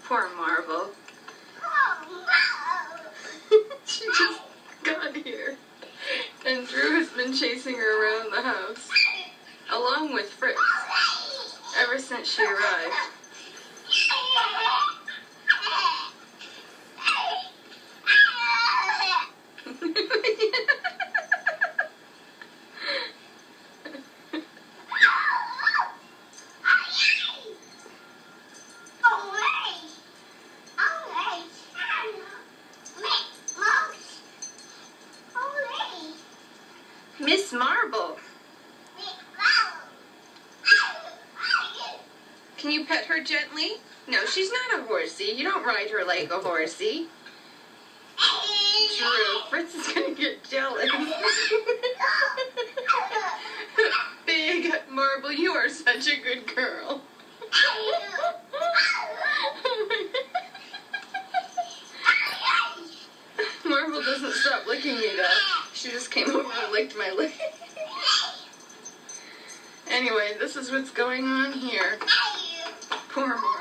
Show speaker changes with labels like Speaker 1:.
Speaker 1: Poor Marble. She just got here, and Drew has been chasing her around the house, along with Fritz, ever since she arrived. Miss Marble. Can you pet her gently? No, she's not a horsey. You don't ride her like a horsey. Drew, Fritz is gonna get jealous. Big Marble, you are such a good girl. Marble doesn't stop licking me though. She just came over and licked my leg. Anyway, this is what's going on here. Poor Marble.